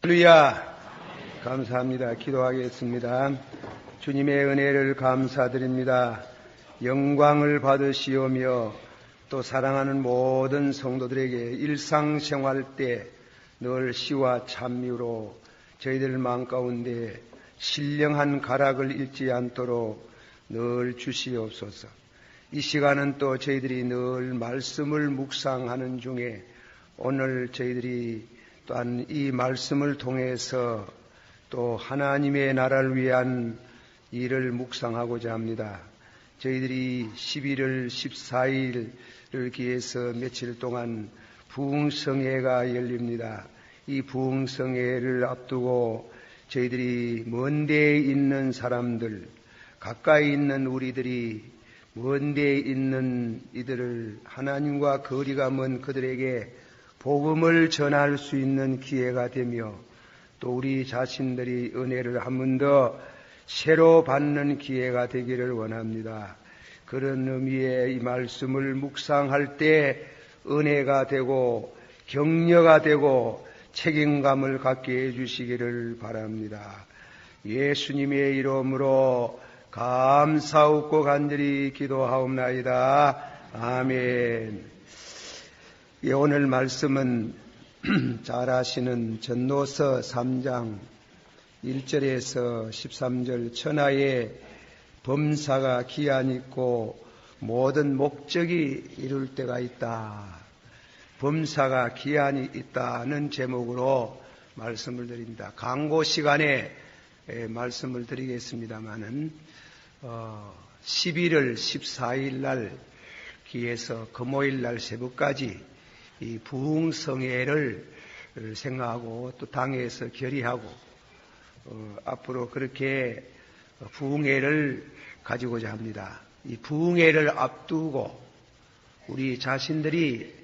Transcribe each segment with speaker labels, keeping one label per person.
Speaker 1: 할렐루야. 감사합니다. 기도하겠습니다. 주님의 은혜를 감사드립니다. 영광을 받으시오며 또 사랑하는 모든 성도들에게 일상생활 때 늘 시와 찬미로 저희들 마음 가운데 신령한 가락을 잃지 않도록 늘 주시옵소서. 이 시간은 또 저희들이 늘 말씀을 묵상하는 중에 오늘 저희들이 또한 이 말씀을 통해서 또 하나님의 나라를 위한 일을 묵상하고자 합니다. 저희들이 11월 14일을 기해서 며칠 동안 부흥성회가 열립니다. 이 부흥성회를 앞두고 저희들이 먼 데에 있는 사람들, 가까이 있는 우리들이 먼 데에 있는 이들을 하나님과 거리가 먼 그들에게 복음을 전할 수 있는 기회가 되며 또 우리 자신들이 은혜를 한 번 더 새로 받는 기회가 되기를 원합니다. 그런 의미의 이 말씀을 묵상할 때 은혜가 되고 격려가 되고 책임감을 갖게 해주시기를 바랍니다. 예수님의 이름으로 감사하고 간절히 기도하옵나이다. 아멘. 오늘 말씀은 잘 아시는 전도서 3장 1절에서 13절 천하의 범사가 기한이 있고 모든 목적이 이룰 때가 있다. 범사가 기한이 있다는 제목으로 말씀을 드립니다. 강고 시간에 말씀을 드리겠습니다마는 11월 14일 날 기해서 금요일 날 새벽까지 이 부흥성회를 생각하고 또 당에서 결의하고 앞으로 그렇게 부흥회를 가지고자 합니다. 이 부흥회를 앞두고 우리 자신들이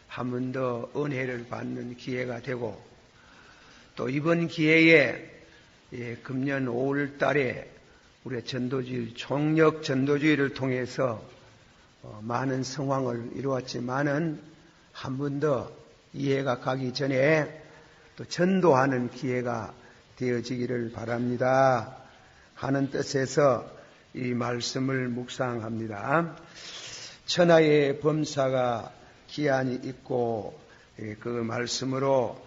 Speaker 1: 한 번 더 은혜를 받는 기회가 되고 또 이번 기회에 금년 5월 달에 우리의 전도주일 총력 전도주일을 통해서 많은 성황을 이루었지만은 한 번 더 이해가 가기 전에 또 전도하는 기회가 되어지기를 바랍니다 하는 뜻에서 이 말씀을 묵상합니다. 천하의 범사가 기한이 있고 그 말씀으로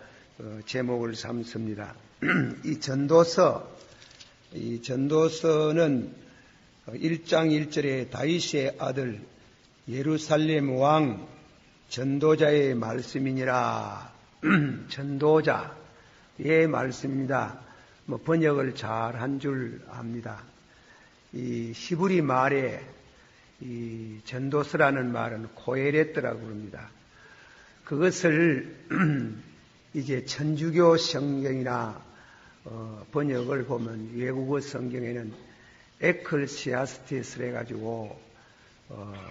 Speaker 1: 제목을 삼습니다. 이 전도서는 1장 1절에 다윗의 아들 예루살렘 왕 전도자의 말씀이니라. 전도자의 말씀입니다. 번역을 잘 한 줄 압니다. 이 히브리 말에 이 전도서라는 말은 코헬렛이라고 부릅니다. 그것을 이제 천주교 성경이나 번역을 보면 외국어 성경에는 에클시아스티스를 해가지고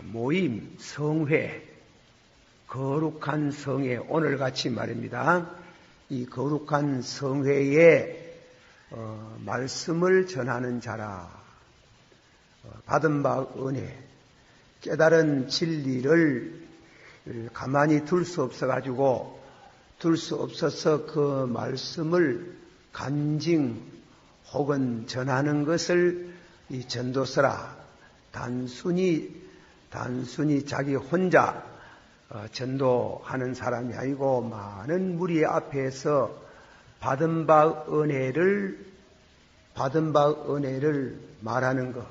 Speaker 1: 모임, 성회, 거룩한 성회, 오늘같이 말입니다. 이 거룩한 성회에 말씀을 전하는 자라. 받은 바 은혜, 깨달은 진리를 가만히 둘 수 없어가지고 둘 수 없어서 그 말씀을 간증 혹은 전하는 것을 이 전도서라. 단순히 자기 혼자 전도하는 사람이 아니고 많은 무리 앞에서 받은 바 은혜를 말하는 것,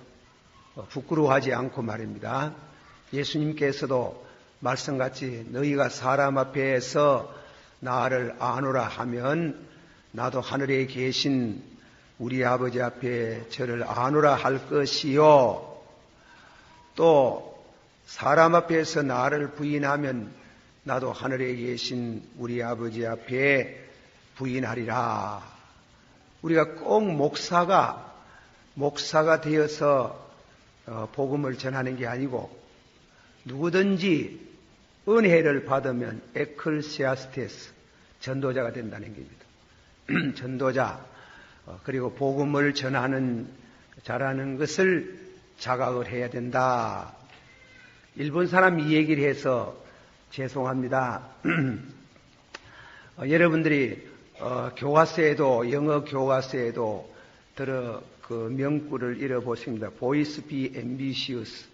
Speaker 1: 부끄러워하지 않고 말입니다. 예수님께서도 말씀같이 너희가 사람 앞에서 나를 아노라 하면 나도 하늘에 계신 우리 아버지 앞에 저를 아노라 할 것이요, 또 사람 앞에서 나를 부인하면 나도 하늘에 계신 우리 아버지 앞에 부인하리라. 우리가 꼭 목사가 되어서 복음을 전하는 게 아니고 누구든지 은혜를 받으면 에클시아스테스, 전도자가 된다는 겁니다. 전도자, 그리고 복음을 전하는 자라는 것을 자각을 해야 된다. 일본 사람이 이 얘기를 해서 죄송합니다. 여러분들이 교과서에도, 영어 교과서에도 들어 그 명구를 읽어보십니다. Boys be ambitious.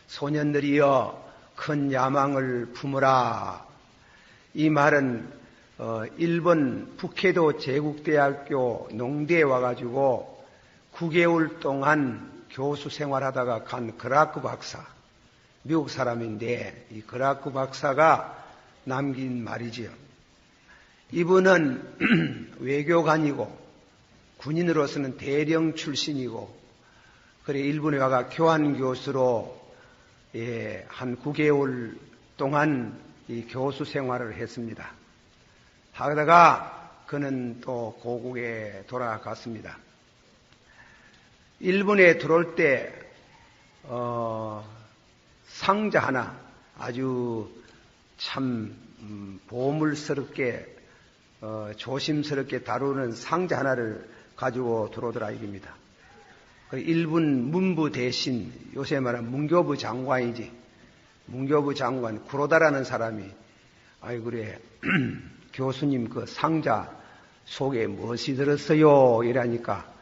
Speaker 1: 소년들이여 큰 야망을 품으라. 이 말은 일본 북해도 제국대학교 농대에 와가지고 9개월 동안 교수 생활하다가 간 그라크 박사, 미국 사람인데 이 그라크 박사가 남긴 말이지요. 이분은 외교관이고 군인으로서는 대령 출신이고 그래 일본에 와가 교환 교수로 한 9개월 동안 이 교수 생활을 했습니다. 하다가 그는 또 고국에 돌아갔습니다. 일본에 들어올 때 상자 하나 아주 참 보물스럽게 조심스럽게 다루는 상자 하나를 가지고 들어오더라 이깁니다. 일본 문부 대신 요새 말하는 문교부 장관이지. 문교부 장관 구로다라는 사람이 아이 그래 교수님 그 상자 속에 무엇이 들었어요? 이러니까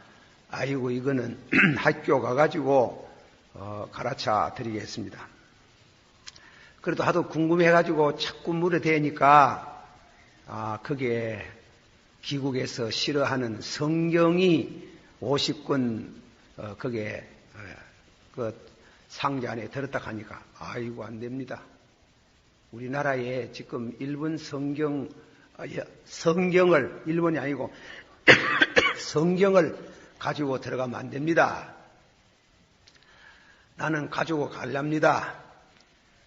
Speaker 1: 아이고 이거는 학교 가가지고 가르쳐 드리겠습니다. 그래도 하도 궁금해가지고 자꾸 물어대니까 그게 기국에서 싫어하는 성경이 50권 그게 그 상자 안에 들었다 하니까 아이고 안 됩니다. 우리나라에 지금 일본 성경을 일본이 아니고 성경을 가지고 들어가면 안 됩니다. 나는 가지고 가렵니다.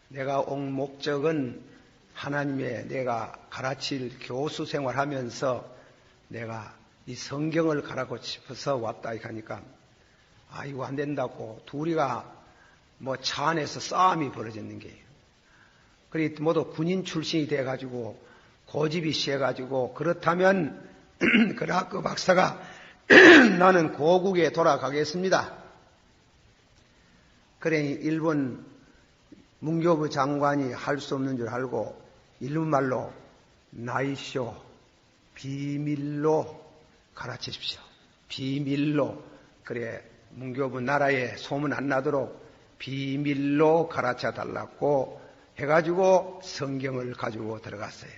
Speaker 1: 내가 온 목적은 하나님의 내가 가르칠 교수 생활하면서 내가 이 성경을 가르치고 싶어서 왔다 하니까 아이고 안 된다고 둘이가 뭐 차 안에서 싸움이 벌어졌는 게예요. 그리 모두 군인 출신이 돼가지고 고집이 세가지고 그렇다면 그라크 박사가 나는 고국에 돌아가겠습니다. 그러니 일본 문교부 장관이 할 수 없는 줄 알고 일본말로 나이쇼 비밀로 가르치십시오. 비밀로 그래 문교부 나라에 소문 안 나도록 비밀로 가르쳐 달라고 해가지고 성경을 가지고 들어갔어요.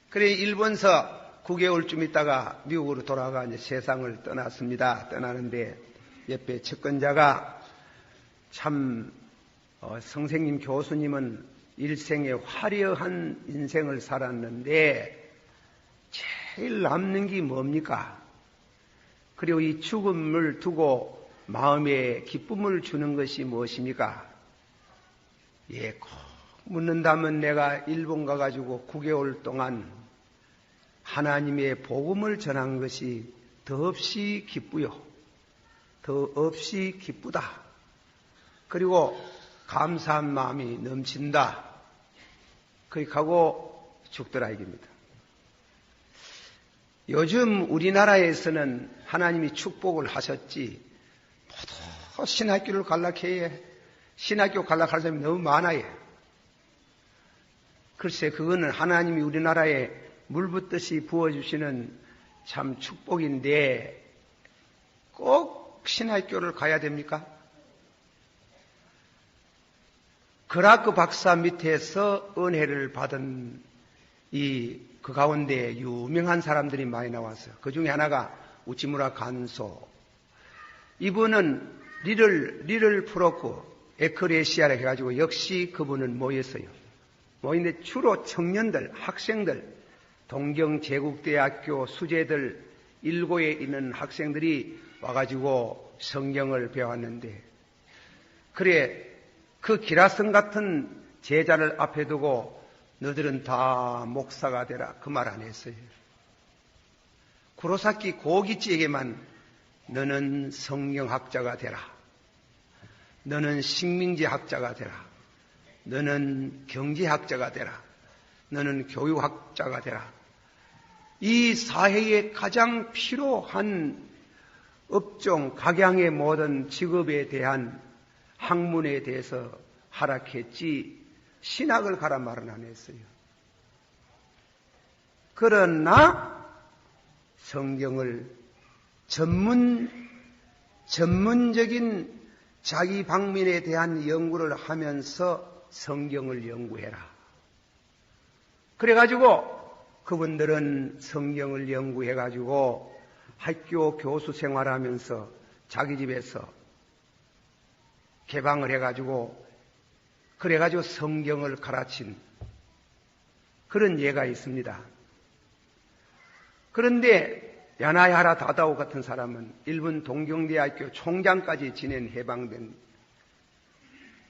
Speaker 1: 그래 일본서 9개월쯤 있다가 미국으로 돌아가 이제 세상을 떠났습니다. 떠나는데 옆에 측근자가 참 선생님 교수님은 일생에 화려한 인생을 살았는데 제일 남는 게 뭡니까? 그리고 이 죽음을 두고 마음에 기쁨을 주는 것이 무엇입니까? 예, 꼭 묻는다면 내가 일본 가가지고 9개월 동안 하나님의 복음을 전한 것이 더없이 기쁘요. 더없이 기쁘다. 그리고 감사한 마음이 넘친다. 그렇게 하고 죽더라 이깁니다. 요즘 우리나라에서는 하나님이 축복을 하셨지 모두 신학교를 갈락해야 신학교 갈락할 사람이 너무 많아요. 글쎄 그거는 하나님이 우리나라에 물붓듯이 부어주시는 참 축복인데 꼭 신학교를 가야 됩니까? 그라크 박사 밑에서 은혜를 받은 그 가운데 유명한 사람들이 많이 나왔어요. 그 중에 하나가 우치무라 간소. 이분은 리를 풀었고 에크레시아를 해가지고 역시 그분은 모였어요. 모였는데 주로 청년들, 학생들, 동경제국대학교 수재들 일고에 있는 학생들이 와가지고 성경을 배웠는데 그래 그 기라성 같은 제자를 앞에 두고 너들은 다 목사가 되라 그 말 안 했어요. 구로사키 고기치에게만 너는 성경학자가 되라. 너는 식민지학자가 되라. 너는 경제학자가 되라. 너는 교육학자가 되라. 이 사회에 가장 필요한 업종, 각양의 모든 직업에 대한 학문에 대해서 하락했지 신학을 가란 말은 안 했어요. 그러나 성경을 전문적인 자기 방면에 대한 연구를 하면서 성경을 연구해라. 그래가지고 그분들은 성경을 연구해가지고 학교 교수 생활하면서 자기 집에서 개방을 해가지고 그래가지고 성경을 가르친 그런 예가 있습니다. 그런데 야나야라 다다오 같은 사람은 일본 동경대학교 총장까지 지낸 해방된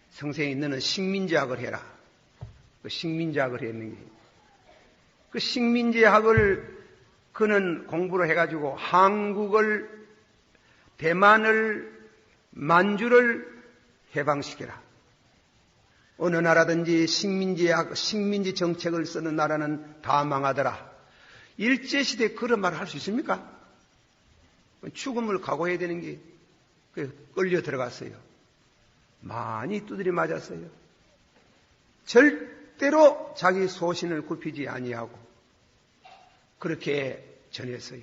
Speaker 1: 성생이 너는 식민지학을 해라. 그 식민지학을 했는 게 그 식민지학을 그는 공부를 해가지고 한국을 대만을 만주를 해방시켜라. 어느 나라든지 식민지 정책을 쓰는 나라는 다 망하더라. 일제시대에 그런 말을 할 수 있습니까? 죽음을 각오해야 되는 게 끌려 들어갔어요. 많이 두드려 맞았어요. 절대로 자기 소신을 굽히지 아니하고 그렇게 전했어요.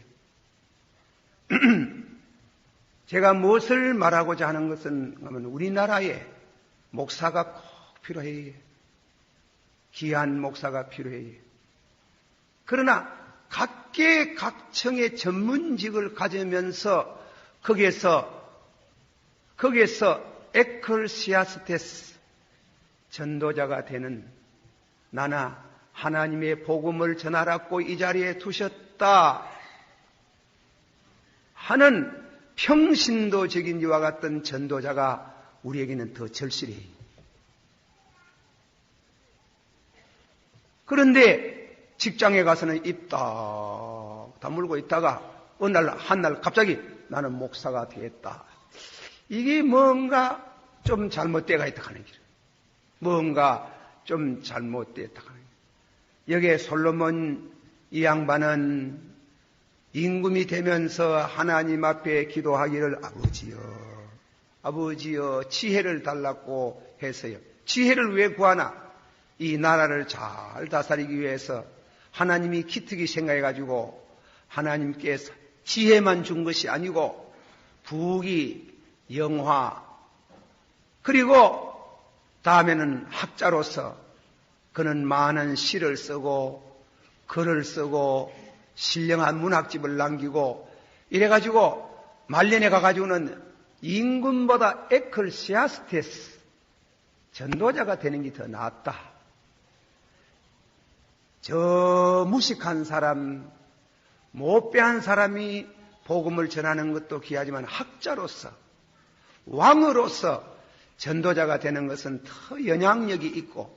Speaker 1: 제가 무엇을 말하고자 하는 것은 우리나라에 목사가 꼭 필요해요. 귀한 목사가 필요해요. 그러나 각계 각청의 전문직을 가지면서 거기에서 에클시아스테스 전도자가 되는 나나 하나님의 복음을 전하라고 이 자리에 두셨다 하는 평신도적인 이와 같은 전도자가 우리에게는 더 절실해요. 그런데 직장에 가서는 입 딱 다물고 있다가 어느 날 한날 갑자기 나는 목사가 되었다. 이게 뭔가 좀 잘못되어 있다 하는 길. 뭔가 좀 잘못되었다 하는 길. 여기에 솔로몬 이 양반은 임금이 되면서 하나님 앞에 기도하기를 아버지여 지혜를 달라고 했어요. 지혜를 왜 구하나? 이 나라를 잘 다스리기 위해서 하나님이 기특이 생각해가지고 하나님께서 지혜만 준 것이 아니고 부귀, 영화, 그리고 다음에는 학자로서 그는 많은 시를 쓰고 글을 쓰고 신령한 문학집을 남기고 이래가지고 말년에 가가지고는 임금보다 에클시아스테스 전도자가 되는 게 더 낫다. 저 무식한 사람, 못배한 사람이 복음을 전하는 것도 귀하지만 학자로서 왕으로서 전도자가 되는 것은 더 영향력이 있고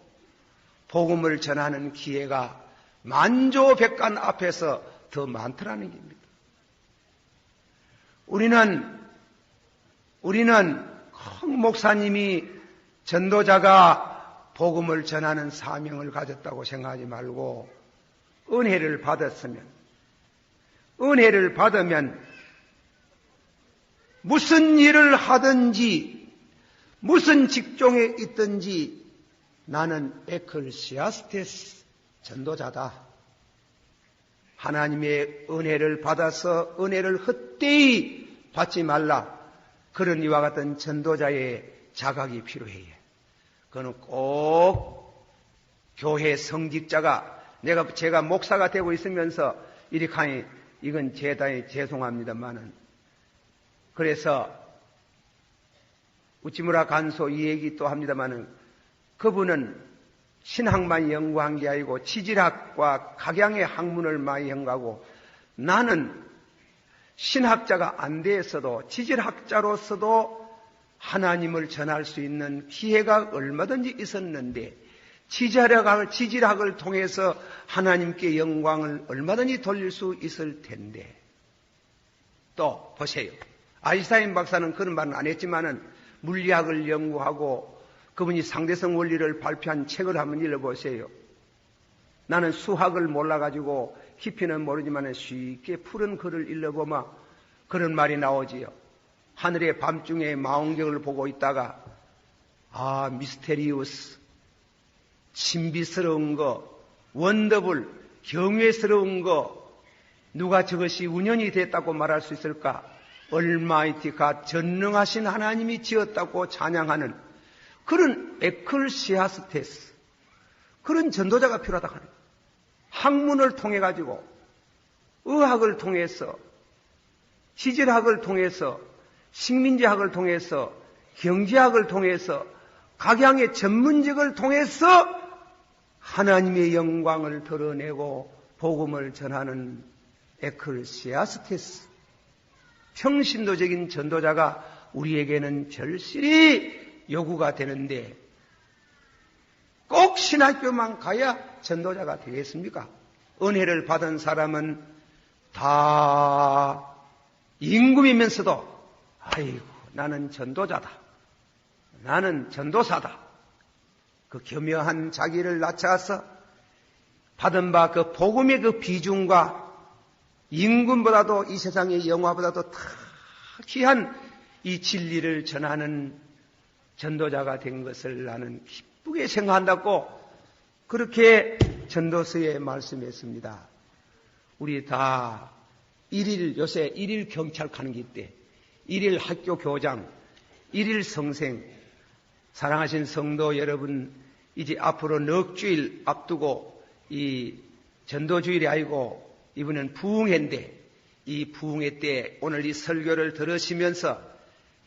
Speaker 1: 복음을 전하는 기회가 만조백관 앞에서 더 많더라는 겁니다. 우리는 꼭 목사님이 전도자가 복음을 전하는 사명을 가졌다고 생각하지 말고 은혜를 받으면 무슨 일을 하든지 무슨 직종에 있든지 나는 에클시아스테스 전도자다. 하나님의 은혜를 받아서 은혜를 헛되이 받지 말라. 그런 이와 같은 전도자의 자각이 필요해요. 그거는 꼭 교회 성직자가 제가 목사가 되고 있으면서 이렇게 하니 이건 대단히 죄송합니다만은 그래서 우찌무라 간소 이 얘기 또 합니다만은 그분은 신학만 연구한 게 아니고 지질학과 각양의 학문을 많이 연구하고 나는 신학자가 안 되어서도 지질학자로서도 하나님을 전할 수 있는 기회가 얼마든지 있었는데 지질학을 통해서 하나님께 영광을 얼마든지 돌릴 수 있을 텐데 또 보세요. 아인슈타인 박사는 그런 말은 안 했지만은 물리학을 연구하고 그분이 상대성 원리를 발표한 책을 한번 읽어보세요. 나는 수학을 몰라가지고 깊이는 모르지만 쉽게 푸른 글을 읽어보면 그런 말이 나오지요. 하늘의 밤중에 망원경을 보고 있다가 미스테리우스, 신비스러운 거, 원더풀 경외스러운 거, 누가 저것이 운연이 됐다고 말할 수 있을까? 얼마이티 갓, 전능하신 하나님이 지었다고 찬양하는 그런 에클시아스테스, 그런 전도자가 필요하다 하는 거예요. 학문을 통해 가지고, 의학을 통해서, 지질학을 통해서, 식민지학을 통해서, 경제학을 통해서, 각양의 전문직을 통해서 하나님의 영광을 드러내고 복음을 전하는 에클시아스테스, 평신도적인 전도자가 우리에게는 절실히 요구가 되는데, 꼭 신학교만 가야 전도자가 되겠습니까? 은혜를 받은 사람은 다 임금이면서도 아이고 나는 전도자다, 나는 전도사다, 그 겸허한 자기를 낮춰서 받은 바 그 복음의 그 비중과 임금보다도 이 세상의 영화보다도 다 귀한 이 진리를 전하는 전도자가 된 것을 나는 기쁘게 생각한다고 그렇게 전도서에 말씀했습니다. 우리 다 요새 일일 경찰 가는 길 때, 일일 학교 교장, 일일 성생, 사랑하신 성도 여러분, 이제 앞으로 넉 주일 앞두고 이 전도주일이 아니고 이번엔 부흥회인데, 이 부흥회 때 오늘 이 설교를 들으시면서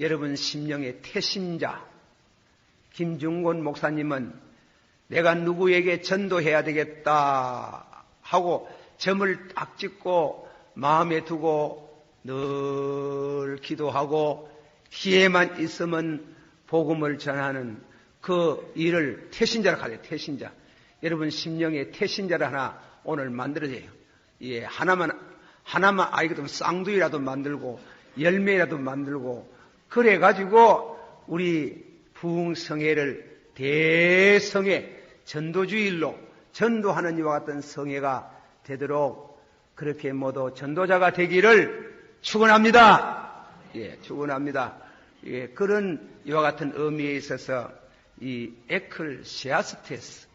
Speaker 1: 여러분 심령의 태신자 김중곤 목사님은 내가 누구에게 전도해야 되겠다 하고 점을 딱 찍고 마음에 두고 늘 기도하고 기회만 있으면 복음을 전하는 그 일을 태신자라 하래요. 태신자. 여러분 심령의 태신자를 하나 오늘 만들어져요. 예, 하나만 아이거든 쌍둥이라도 만들고 열매라도 만들고 그래가지고 우리 부흥성회를 대성회 전도주일로 전도하는 이와 같은 성회가 되도록 그렇게 모두 전도자가 되기를 축원합니다. 예, 축원합니다. 예, 그런 이와 같은 의미에 있어서 이 에클시아스테스,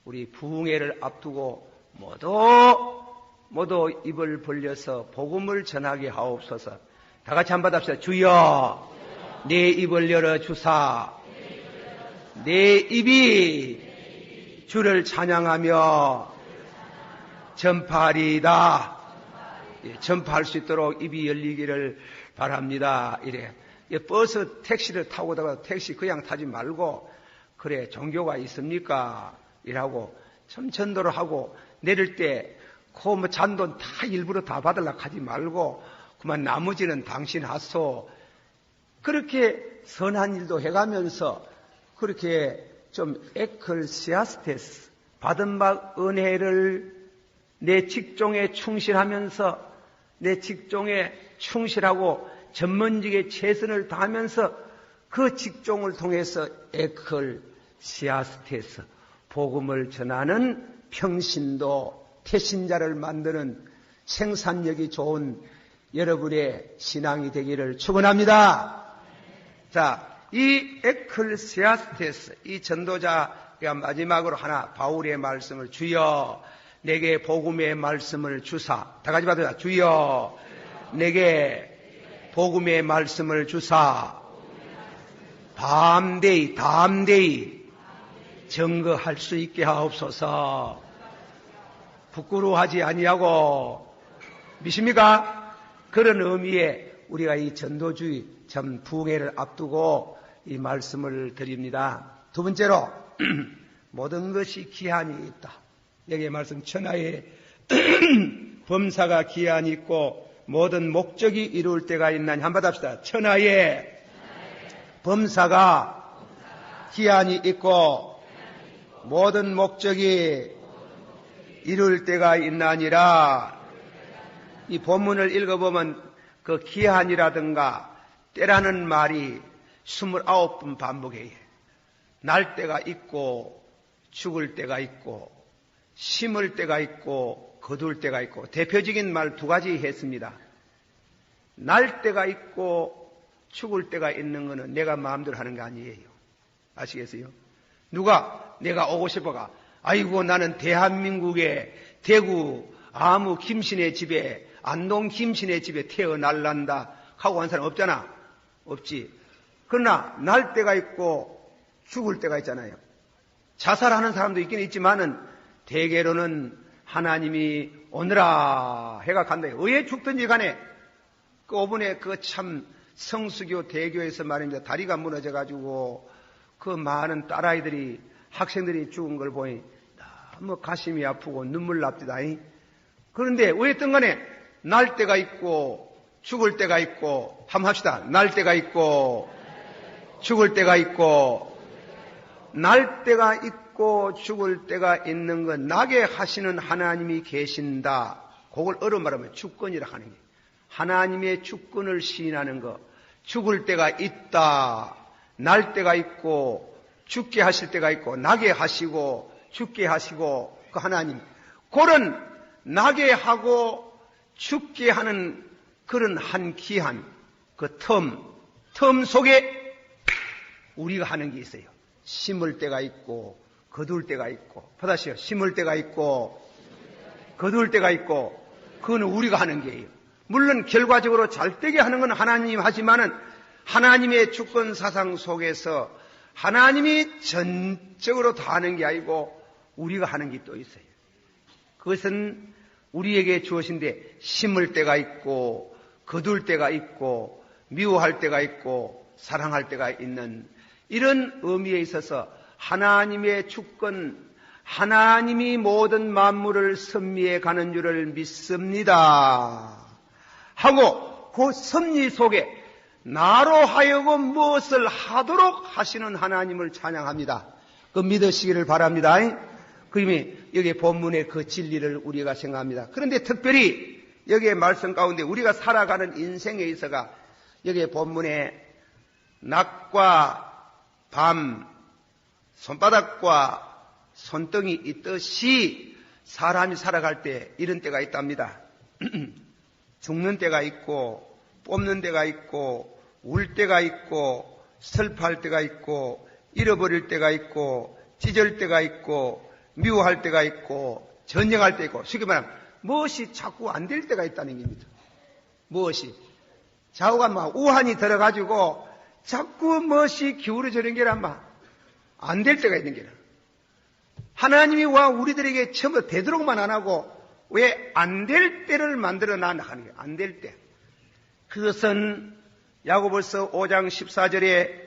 Speaker 1: 우리 부흥회를 앞두고 모두 입을 벌려서 복음을 전하게 하옵소서. 다 같이 한번 합시다. 주여, 내 입을 열어 주사. 내 입이 주를 찬양하며 전파하리이다. 예, 전파할 수 있도록 입이 열리기를 바랍니다. 이래. 버스 택시를 타고 다가 택시 그냥 타지 말고, 그래 종교가 있습니까? 이라고 참 전도를 하고 내릴 때 그 뭐 잔돈 다 일부러 다 받으려고 하지 말고 그만 나머지는 당신 하소. 그렇게 선한 일도 해가면서 그렇게 좀 에클시아스테스, 받은 바 은혜를 내 직종에 충실하면서 내 직종에 충실하고 전문직에 최선을 다하면서 그 직종을 통해서 에클시아스테스, 복음을 전하는 평신도 태신자를 만드는 생산력이 좋은 여러분의 신앙이 되기를 축원합니다. 자, 이 에클시아스테스, 이 전도자가 마지막으로 하나 바울의 말씀을, 주여 내게 복음의 말씀을 주사. 다 같이 받으자. 주여 내게 복음의 말씀을 주사. 담대히 증거할 수 있게 하옵소서. 부끄러워하지 아니하고, 믿습니까? 그런 의미에 우리가 이 전도주의 참 부흥회를 앞두고 이 말씀을 드립니다. 두 번째로 모든 것이 기한이 있다. 여기에 말씀, 천하에 범사가 기한이 있고 모든 목적이 이룰 때가 있나니. 한번 합시다. 천하에 범사가 기한이 있고 모든 목적이 이룰 때가 있나니라. 이 본문을 읽어보면 그 기한이라든가 때라는 말이 29번 반복해요. 날 때가 있고 죽을 때가 있고 심을 때가 있고 거둘 때가 있고, 대표적인 말 두 가지 했습니다. 날 때가 있고 죽을 때가 있는 것은 내가 마음대로 하는 게 아니에요. 아시겠어요? 누가 내가 오고 싶어가 아이고 나는 대한민국의 대구 아무 김신의 집에, 안동 김신의 집에 태어날란다 하고 한 사람 없잖아. 없지. 그러나 날 때가 있고 죽을 때가 있잖아요. 자살하는 사람도 있긴 있지만은 대개로는 하나님이 오너라 해가 간다. 왜 죽든지 간에 그 5분에 그 참 성수교 대교에서 말입니다. 다리가 무너져가지고 그 많은 딸아이들이 학생들이 죽은 걸 보니 너무 가슴이 아프고 눈물 납디다. 그런데 어쨌든 간에 날 때가 있고 죽을 때가 있고 한번 합시다. 날 때가 있고 죽을 때가 있고 날 때가 있고 죽을 때가 있는 건 나게 하시는 하나님이 계신다. 그걸 어려 말하면 주권이라 하는 게 하나님의 주권을 시인하는 것. 죽을 때가 있다. 날 때가 있고 죽게 하실 때가 있고 나게 하시고 죽게 하시고 그 하나님 그런 나게 하고 죽게 하는 그런 한 기한 그 텀 속에 우리가 하는 게 있어요. 심을 때가 있고 거둘 때가 있고 받아시오. 심을 때가 있고 거둘 때가 있고 그건 우리가 하는 게예요. 물론 결과적으로 잘되게 하는 건 하나님이 하지만은 하나님의 주권 사상 속에서 하나님이 전적으로 다 하는 게 아니고 우리가 하는 게 또 있어요. 그것은 우리에게 주어진데 심을 때가 있고 거둘 때가 있고 미워할 때가 있고 사랑할 때가 있는 이런 의미에 있어서 하나님의 주권 하나님이 모든 만물을 섭리해 가는 줄을 믿습니다 하고 그 섭리 속에 나로 하여금 무엇을 하도록 하시는 하나님을 찬양합니다. 그 믿으시기를 바랍니다. 그러면 여기 본문의 그 진리를 우리가 생각합니다. 그런데 특별히 여기에 말씀 가운데 우리가 살아가는 인생에 있어가 여기에 본문에 낮과 밤 손바닥과 손등이 있듯이 사람이 살아갈 때 이런 때가 있답니다. 죽는 때가 있고 뽑는 때가 있고 울 때가 있고 슬퍼할 때가 있고 잃어버릴 때가 있고 찢을 때가 있고 미워할 때가 있고 전쟁할 때 있고 쉽게 말하면 무엇이 자꾸 안 될 때가 있다는 겁니다. 무엇이 자꾸가 막 우한이 들어가지고 자꾸 무엇이 기울어지는 게란 말 안 될 때가 있는 게라. 하나님이 와 우리들에게 처음부터 되도록만 안 하고 왜 안 될 때를 만들어 놔 하는 게 안 될 때. 그것은 야고보서 5장 14절에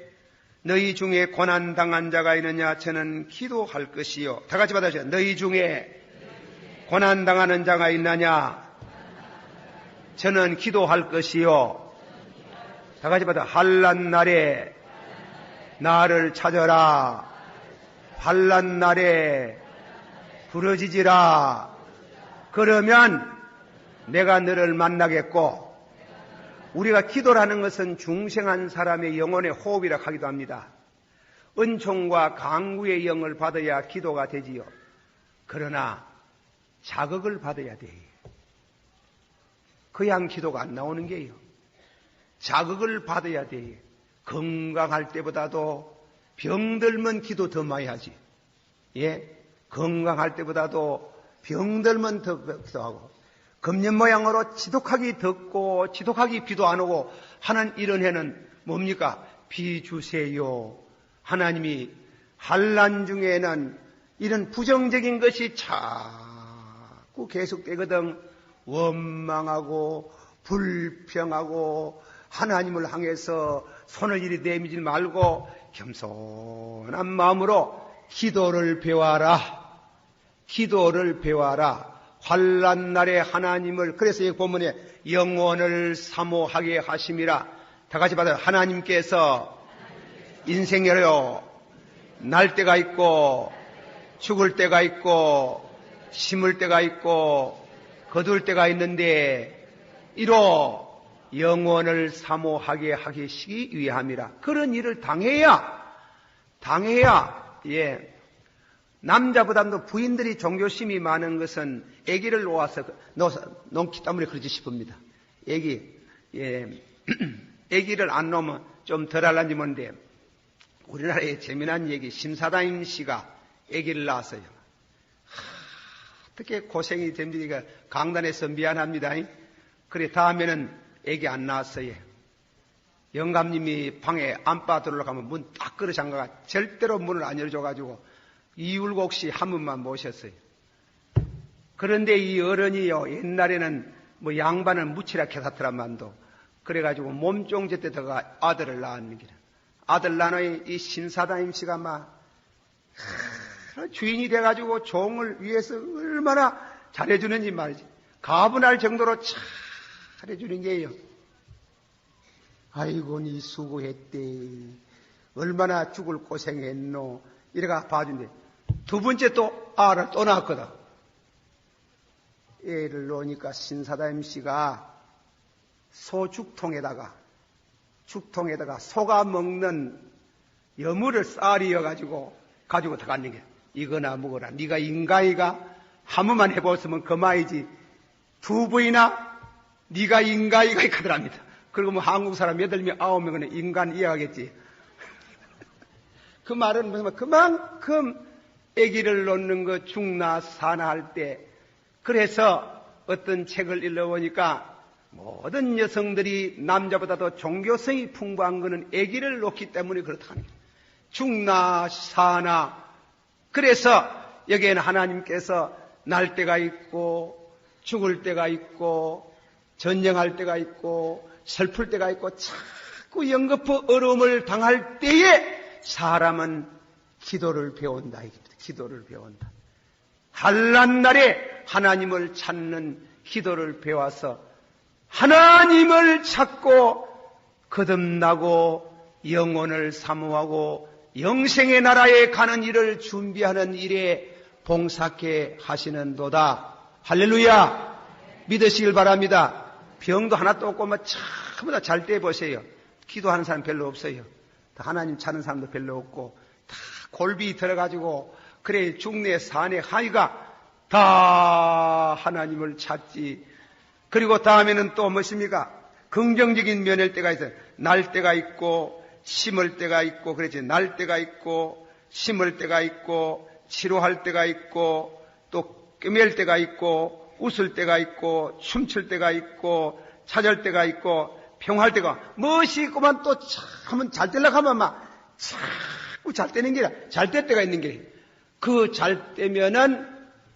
Speaker 1: 너희 중에 고난당한 자가 있느냐 저는 기도할 것이요. 다 같이 받아주세요. 너희 중에 고난당하는 자가 있느냐 저는 기도할 것이요. 다 같이 받아. 환난 날에 나를 찾아라. 환난 날에 부르짖으라. 그러면 내가 너를 만나겠고 우리가 기도라는 것은 중생한 사람의 영혼의 호흡이라 하기도 합니다. 은총과 강구의 영을 받아야 기도가 되지요. 그러나 자극을 받아야 돼요. 그냥 기도가 안 나오는 게요. 자극을 받아야 돼요. 건강할 때보다도 병들면 기도 더 많이 하지. 예, 건강할 때보다도 병들면 더 기도하고 금년 모양으로 지독하게 덥고 지독하게 비도 안 오고 하는 이런 해는 뭡니까? 비 주세요. 하나님이 환난 중에는 이런 부정적인 것이 자꾸 계속되거든. 원망하고 불평하고 하나님을 향해서 손을 이리 내미지 말고 겸손한 마음으로 기도를 배워라. 기도를 배워라. 환난 날에 하나님을 그래서 이 본문에 영원을 사모하게 하심이라. 다 같이 받아요. 하나님께서 인생에요 날 때가 있고 죽을 때가 있고 심을 때가 있고 거둘 때가 있는데 이로 영원을 사모하게 하시기 위함이라. 그런 일을 당해야 예. 남자보다도 부인들이 종교심이 많은 것은 아기를 놓아서 놓기 때문에 그러지 싶습니다. 아기를 안 놓으면 좀 덜 할란지 모르는데 우리나라의 재미난 얘기 심사다임 씨가 아기를 낳았어요. 어떻게 고생이 됩니까? 강단에서 미안합니다. 그래, 다음에는 애기 안 낳았어요. 영감님이 방에 안방 들어가면 문 딱 걸어 잠가가 절대로 문을 안 열어줘가지고 이울곡시 한 분만 모셨어요. 그런데 이 어른이요, 옛날에는 뭐 양반을 무치라 캐사트란만도 그래가지고 몸종제 때다가 아들을 낳았는 기라. 아들 낳은 이 신사다임 씨가 막 주인이 돼가지고 종을 위해서 얼마나 잘해주는지 말이지. 가분할 정도로 잘해주는 게요. 아이고, 니 수고했대. 얼마나 죽을 고생했노. 이래가 봐준대. 두 번째 또 알을 또 낳았거든. 애를 놓으니까 신사다임 씨가 소죽통에다가 소가 먹는 여물을 쌀이어가지고 가지고 들어갔는 게 이거나 먹어라. 네가 인간이가 한 번만 해봤으면 그만이지. 두 번이나 네가 인간이가 있거든합니다. 그리고 뭐 한국 사람 8명, 9명은 인간 이해하겠지. 그 말은 무슨 그만큼 아기를 놓는 거 죽나 사나 할 때. 그래서 어떤 책을 읽어보니까 모든 여성들이 남자보다도 종교성이 풍부한 거는 아기를 놓기 때문에 그렇다는 거예요. 죽나 사나. 그래서 여기에는 하나님께서 날 때가 있고 죽을 때가 있고 전쟁할 때가 있고 슬플 때가 있고 자꾸 연거푸 어려움을 당할 때에 사람은 기도를 배운다. 기도를 배운다. 환난 날에 하나님을 찾는 기도를 배워서 하나님을 찾고 거듭나고 영혼을 사모하고 영생의 나라에 가는 일을 준비하는 일에 봉사케 하시는도다. 할렐루야. 믿으시길 바랍니다. 병도 하나도 없고 뭐 전부 다 잘 때 보세요. 기도하는 사람 별로 없어요. 하나님 찾는 사람도 별로 없고 다 골비 들어가지고 그래 중내 산에 하이가 다 하나님을 찾지. 그리고 다음에는 또 무엇입니까? 긍정적인 면일 때가 있어요. 날 때가 있고 심을 때가 있고 그렇지. 날 때가 있고 심을 때가 있고 치료할 때가 있고 또 꿰맬 때가 있고 웃을 때가 있고 춤출 때가 있고 찾을 때가 있고 평할 때가 무엇이 있고만 또 참 잘 되려고 하면 막 자꾸 잘 되는 게라 잘 될 때가 있는 게 그 잘 되면은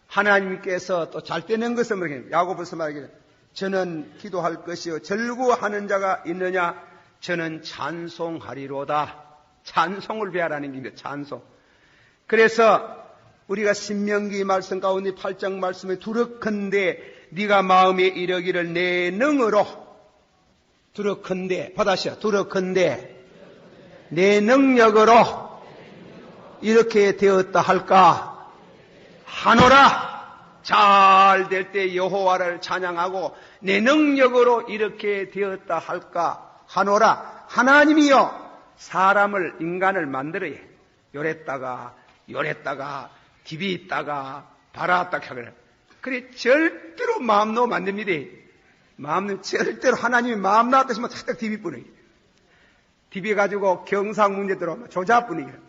Speaker 1: 하나님께서 또 잘 되는 것을 말하겠습니다. 야고보서 말하기를 저는 기도할 것이요 절구하는 자가 있느냐 저는 찬송하리로다. 찬송을 배하라는 겁니다. 찬송. 그래서 우리가 신명기 말씀 가운데 8장 말씀에 두렵건대 네가 마음에 이르기를 내 능으로 두렵건대 받아시오. 두렵건대 내 능력으로 이렇게 되었다 할까 하노라. 잘 될 때 여호와를 찬양하고 내 능력으로 이렇게 되었다 할까 하노라. 하나님이요 사람을 인간을 만들어야 요랬다가 딥이 있다가 바라왔다 하거든. 그래 절대로 마음 놓으면 안 됩니다. 마음은 절대로 하나님이 마음 나왔다 싶으면 살짝 딥이 뿐이에요. 딥이 가지고 경상 문제 들어오면 조자뿐이에요.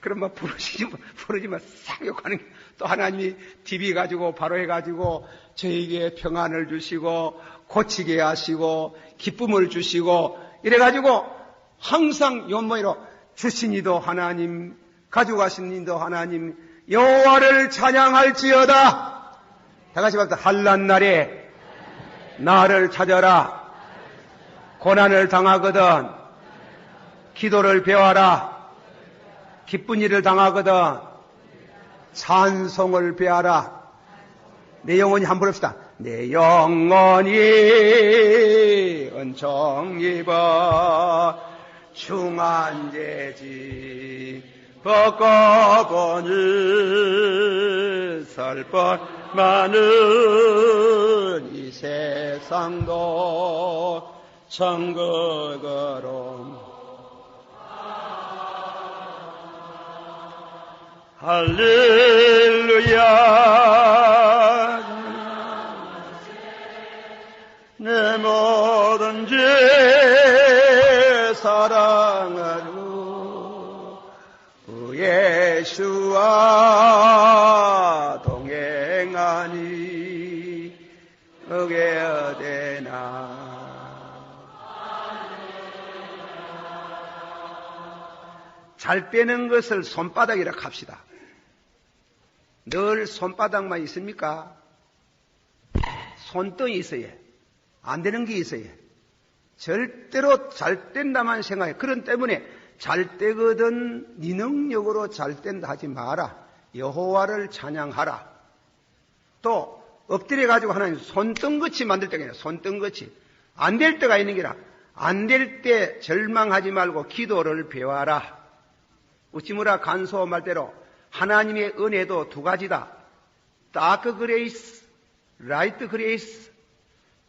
Speaker 1: 그럼 뭐 부르지만 싹 욕하는 게 또 하나님이 딥이 가지고 바로 해가지고 저에게 평안을 주시고 고치게 하시고 기쁨을 주시고 이래가지고 항상 연모이로 주신 이도 하나님 가지고 가신 이도 하나님 여호와를 찬양할지어다. 다 같이 말합니다. 환난 날에 나를 찾아라. 고난을 당하거든 기도를 배워라. 기쁜 일을 당하거든 찬송을 배하라. 내 영혼이 한번 부릅시다. 내 영혼이 은총 입어 중한제지 벗고보니 설법 많은 이 세상도 천국으로 할렐루야. 내 모든 죄 사랑하루 예수와 동행하 잘 떼는 것을 손바닥이라 합시다. 늘 손바닥만 있습니까? 손등이 있어야 해. 안 되는 게 있어야 해. 절대로 잘 뗀다만 생각해. 그런 때문에 잘 떼거든 네 능력으로 잘 뗀다 하지 마라. 여호와를 찬양하라. 또 엎드려 가지고 하나님 손등같이 만들 때가 있나. 손등같이 안 될 때가 있는 게라. 안 될 때 절망하지 말고 기도를 배워라. 우치무라 간소 말대로 하나님의 은혜도 두 가지다. 다크 그레이스, 라이트 그레이스.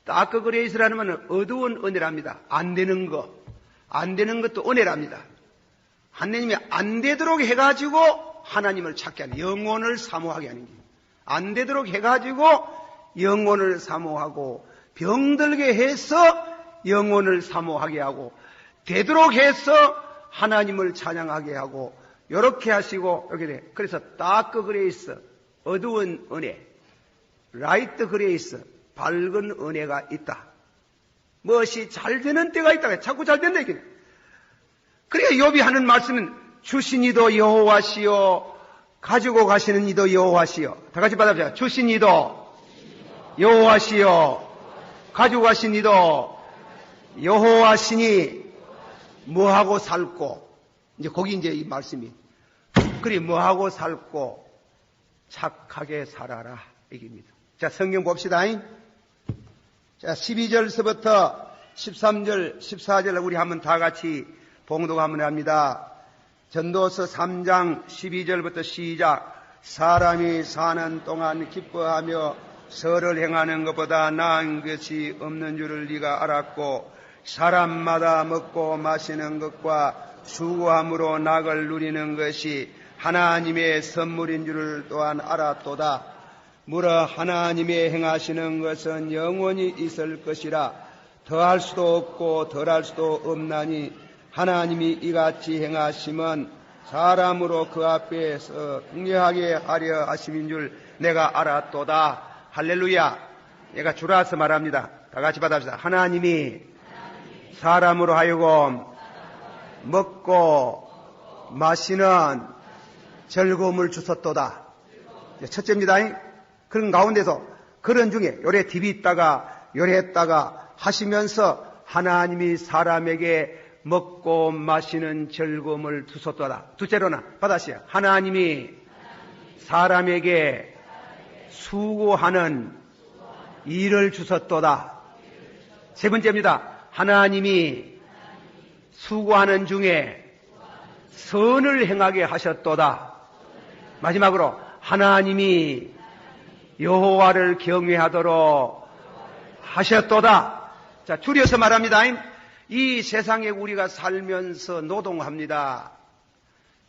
Speaker 1: 다크 그레이스라는 말은 어두운 은혜랍니다. 안 되는 것. 안 되는 것도 은혜랍니다. 하나님이 안 되도록 해가지고 하나님을 찾게 하는, 영혼을 사모하게 하는 게. 안 되도록 해가지고 영혼을 사모하고, 병들게 해서 영혼을 사모하게 하고, 되도록 해서 하나님을 찬양하게 하고, 요렇게 하시고, 이렇게 돼. 그래서 다크 그레이스, 어두운 은혜, 라이트 그레이스, 밝은 은혜가 있다. 무엇이 잘 되는 때가 있다. 자꾸 잘 된다. 이게. 그러니까 욥이 하는 말씀은 주신 이도 여호와시요, 가지고 가시는 이도 여호와시요. 다 같이 받아보자. 주신 이도 여호와시요, 가지고 가신 이도 여호와시니 뭐하고 살고, 이제 거기 이제 이 말씀이 그리 뭐하고 살고 착하게 살아라 얘기입니다. 자, 성경 봅시다. 자, 12절서부터 13절, 14절 우리 한번 다 같이 봉독 한번 합니다. 전도서 3장 12절부터 시작. 사람이 사는 동안 기뻐하며 선을 행하는 것보다 나은 것이 없는 줄을 네가 알았고, 사람마다 먹고 마시는 것과 수고함으로 낙을 누리는 것이 하나님의 선물인 줄을 또한 알았도다. 무릇 하나님의 행하시는 것은 영원히 있을 것이라. 더할 수도 없고 덜할 수도 없나니 하나님이 이같이 행하심은 사람으로 그 앞에서 승리하게 하려 하심인 줄 내가 알았도다. 할렐루야. 내가 줄여서 말합니다. 다 같이 받아봅시다. 하나님이 사람으로 하여금 먹고 마시는 즐거움을 주셨도다. 첫째입니다. 그런 가운데서 그런 중에 요래 TV 있다가 요래 했다가 하시면서 하나님이 사람에게 먹고 마시는 즐거움을 주셨도다. 둘째로는 받았어요. 하나님이 사람에게 수고하는 일을 주셨도다. 세 번째입니다. 하나님이 수고하는 중에 선을 행하게 하셨도다. 마지막으로 하나님이 여호와를 경외하도록 하셨도다. 자, 줄여서 말합니다. 이 세상에 우리가 살면서 노동합니다.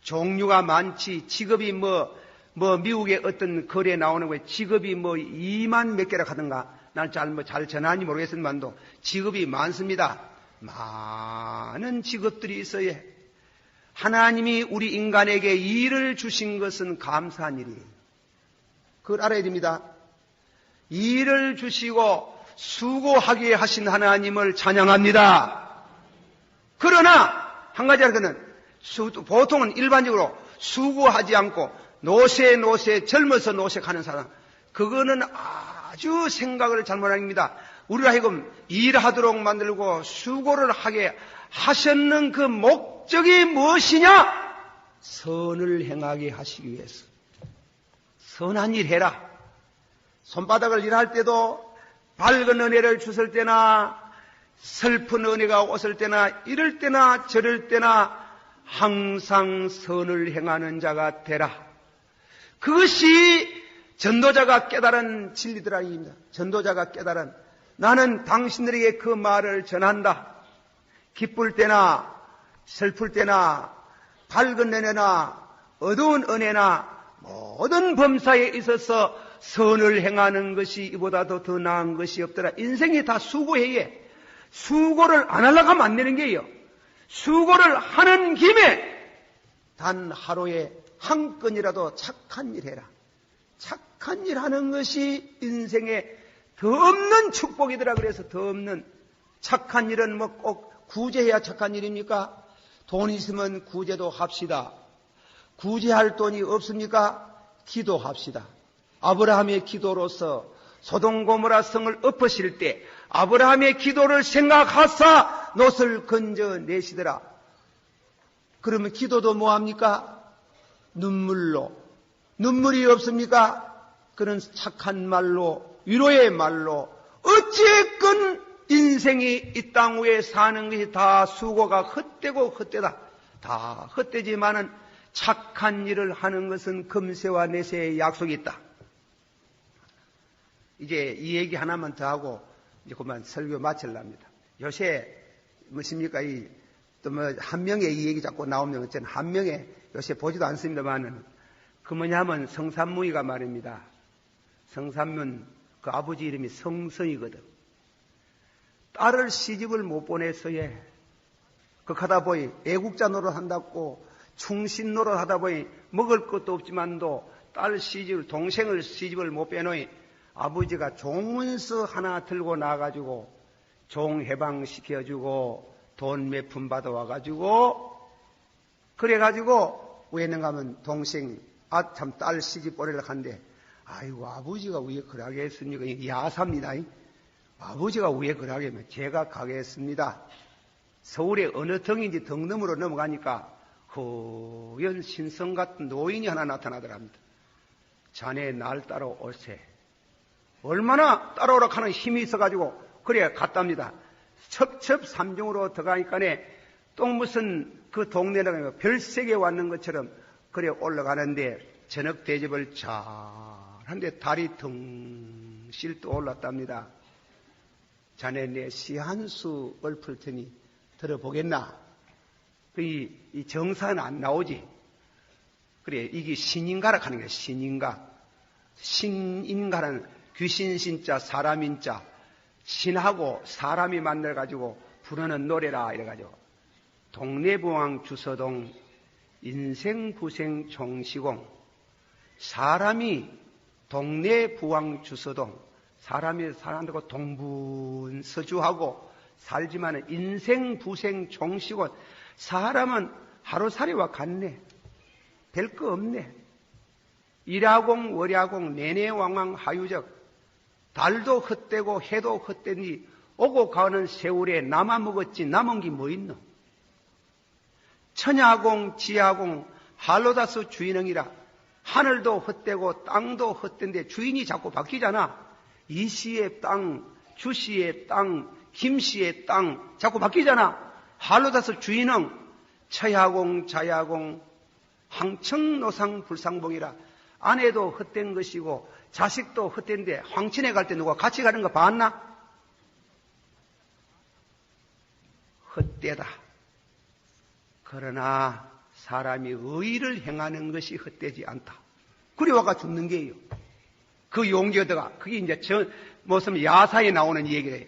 Speaker 1: 종류가 많지. 직업이 미국의 어떤 거리에 나오는 거에 직업이 2만 몇 개라 하던가. 난 잘 전하는지 모르겠지만도 직업이 많습니다. 많은 직업들이 있어야 해. 하나님이 우리 인간에게 일을 주신 것은 감사한 일이에요. 그걸 알아야 됩니다. 일을 주시고 수고하게 하신 하나님을 찬양합니다. 그러나 한 가지 알거는 보통은 일반적으로 수고하지 않고 노세 젊어서 노색하는 사람, 그거는 아주 생각을 잘못한 겁니다. 우리가 하여금 일하도록 만들고 수고를 하게 하셨는 그 목적이 무엇이냐? 선을 행하게 하시기 위해서. 선한 일 해라. 손바닥을 일할 때도 밝은 은혜를 주실 때나 슬픈 은혜가 왔을 때나 이럴 때나 저럴 때나 항상 선을 행하는 자가 되라. 그것이 전도자가 깨달은 진리더라 입니다. 전도자가 깨달은, 나는 당신들에게 그 말을 전한다. 기쁠 때나 슬플 때나 밝은 은혜나 어두운 은혜나 모든 범사에 있어서 선을 행하는 것이 이보다도 더 나은 것이 없더라. 인생이 다 수고해야 해. 수고를 안 하려고 하면 안 되는 게요. 수고를 하는 김에 단 하루에 한 건이라도 착한 일 해라. 착한 일 하는 것이 인생의 더 없는 축복이더라. 그래서 더 없는 착한 일은 뭐 꼭 구제해야 착한 일입니까? 돈 있으면 구제도 합시다. 구제할 돈이 없습니까? 기도합시다. 아브라함의 기도로서 소돔고모라 성을 엎으실 때 아브라함의 기도를 생각하사 롯을 건져내시더라. 그러면 기도도 뭐합니까? 눈물로. 눈물이 없습니까? 그런 착한 말로, 위로의 말로 어찌건 인생이 이 땅 위에 사는 것이 다 수고가 헛되고 헛되다. 다 헛되지만은 착한 일을 하는 것은 금세와 내세의 약속이 있다. 이제 이 얘기 하나만 더 하고 이제 그만 설교 마치려합니다. 요새 무엇입니까? 또 뭐 한 명의 이 얘기 자꾸 나오면 어쨌든 한 명의 요새 보지도 않습니다만은 그 뭐냐면 성삼문이가 말입니다. 성삼문 그 아버지 이름이 성성이거든. 딸을 시집을 못 보내서 극하다 보니 애국자 노릇한다고 충신 노릇하다 보니 먹을 것도 없지만도 딸 시집을 동생을 시집을 못 빼놓으니 아버지가 종문서 하나 들고 나가지고 종 해방시켜주고 돈 몇 푼 받아와가지고 그래가지고 우에는 가면 동생 참 딸 시집 보내려고 하는데 아이고 아버지가 왜 그러게 했습니까? 야사입니다. 아버지가 왜 그러게 하면 제가 가겠습니다. 서울에 어느 덩인지 덩 너머로 넘어가니까 허연 신성 같은 노인이 하나 나타나더랍니다. 자네 날 따라올세. 얼마나 따라오라 하는 힘이 있어가지고 그래 갔답니다. 첩첩 삼중으로 들어가니까네 또 무슨 그 동네에 별세계 왔는 것처럼 그래 올라가는데 저녁 대접을 잘 한데 달이 덩실 또 올랐답니다. 자네 내 시 한 수 읊을 테니 들어보겠나? 이 정사는 안 나오지. 그래 이게 신인가라 하는 거야. 신인가. 신인가라는 귀신 신자 사람인 자 신하고 사람이 만나가지고 부르는 노래라 이래가지고 동네부왕 주서동 인생부생 종시공 사람이 동네부왕 주서동 사람이 사람들과 동분서주하고 살지만은 인생부생 종시공 사람은 하루살이와 같네. 별 거 없네. 일야공 월야공 내내왕왕 하유적 달도 헛되고 해도 헛되니 오고 가는 세월에 남아 먹었지 남은 게 뭐 있노? 천야공 지야공 할로다스 주인응이라 하늘도 헛되고 땅도 헛된데 주인이 자꾸 바뀌잖아. 이씨의 땅, 주씨의 땅, 김씨의 땅 자꾸 바뀌잖아. 할로다스 주인응 처야공 자야공 황청노상 불상봉이라 아내도 헛된 것이고 자식도 헛된데 황친에 갈 때 누가 같이 가는 거 봤나? 헛되다. 그러나 사람이 의를 행하는 것이 헛되지 않다. 그리 와가 죽는 게요. 그 용기얻어가 그게 이제 무슨 야사에 나오는 얘기래요.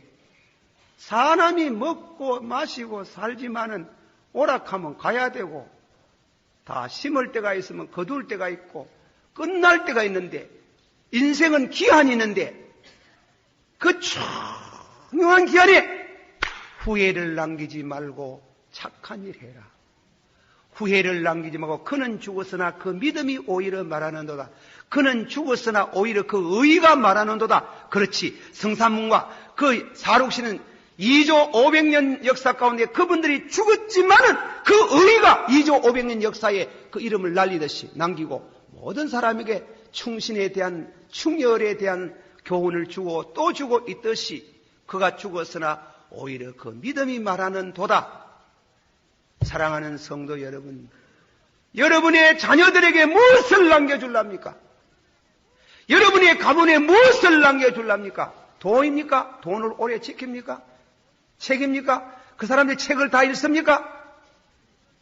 Speaker 1: 사람이 먹고 마시고 살지만은 오락하면 가야 되고 다 심을 때가 있으면 거둘 때가 있고 끝날 때가 있는데 인생은 기한이 있는데 그 중요한 기한에 후회를 남기지 말고 착한 일 해라. 후회를 남기지 말고 그는 죽었으나 그 믿음이 오히려 말하는도다. 그는 죽었으나 오히려 그 의가 말하는도다. 그렇지. 성삼문과 그 사륙시는 2조 500년 역사 가운데 그분들이 죽었지만은 그 의가 2조 500년 역사에 그 이름을 날리듯이 남기고 모든 사람에게 충신에 대한 충열에 대한 교훈을 주고 또 주고 있듯이 그가 죽었으나 오히려 그 믿음이 말하는 도다. 사랑하는 성도 여러분, 여러분의 자녀들에게 무엇을 남겨줄랍니까? 여러분의 가문에 무엇을 남겨줄랍니까? 돈입니까? 돈을 오래 지킵니까? 책입니까? 그 사람들이 책을 다 읽습니까?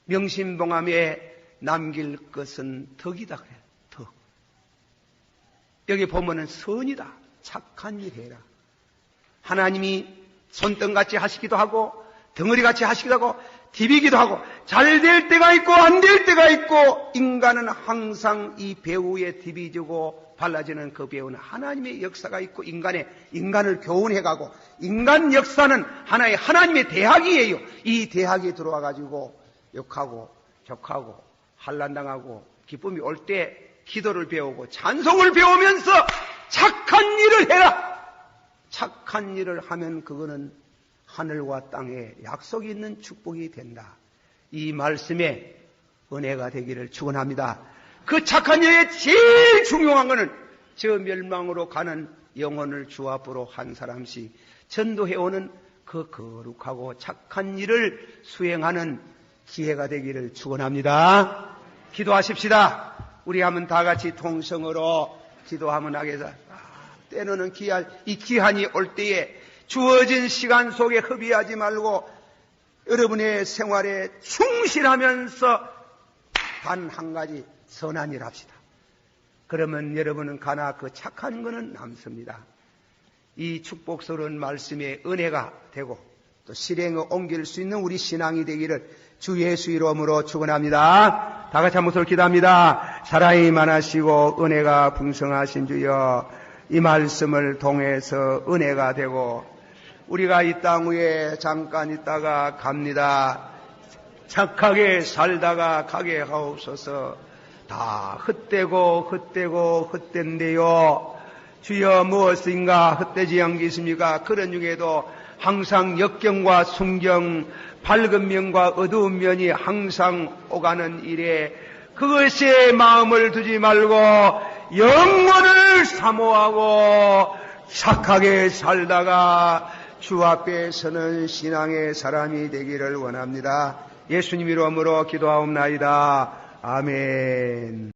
Speaker 1: 명심봉함에 남길 것은 덕이다 그래. 덕. 여기 보면은 선이다. 착한 일 해라. 하나님이 손등같이 하시기도 하고 덩어리같이 하시기도 하고 디비기도 하고 잘 될 때가 있고 안 될 때가 있고 인간은 항상 이 배후에 디비지고 발라지는 그 배후는 하나님의 역사가 있고 인간을 교훈해가고 인간 역사는 하나의 하나님의 대학이에요. 이 대학에 들어와 가지고 욕하고 격하고 환난당하고 기쁨이 올 때 기도를 배우고 찬송을 배우면서 착한 일을 해라. 착한 일을 하면 그거는 하늘과 땅에 약속이 있는 축복이 된다. 이 말씀에 은혜가 되기를 축원합니다. 그 착한 일에 제일 중요한 것은 저 멸망으로 가는 영혼을 주 앞으로 한 사람씩 전도해오는 그 거룩하고 착한 일을 수행하는 기회가 되기를 축원합니다. 기도하십시다. 우리 한번 다 같이 통성으로 기도하면 하겠습니다. 때로는 이 기한이 올 때에 주어진 시간 속에 허비하지 말고 여러분의 생활에 충실하면서 단 한 가지 선한 일 합시다. 그러면 여러분은 가나 그 착한 것은 남습니다. 이 축복스러운 말씀에 은혜가 되고 또 실행에 옮길 수 있는 우리 신앙이 되기를 주 예수 이름으로 축원합니다. 다 같이 한번 서로 기도합니다. 사랑이 많으시고 은혜가 풍성하신 주여, 이 말씀을 통해서 은혜가 되고 우리가 이 땅 위에 잠깐 있다가 갑니다. 착하게 살다가 가게 하옵소서. 다 헛된데요. 주여 무엇인가 헛되지 않겠습니까? 그런 중에도 항상 역경과 순경, 밝은 면과 어두운 면이 항상 오가는 일에 그것에 마음을 두지 말고 영원을 사모하고 착하게 살다가 주 앞에 서는 신앙의 사람이 되기를 원합니다. 예수님 이름으로 기도하옵나이다. 아멘.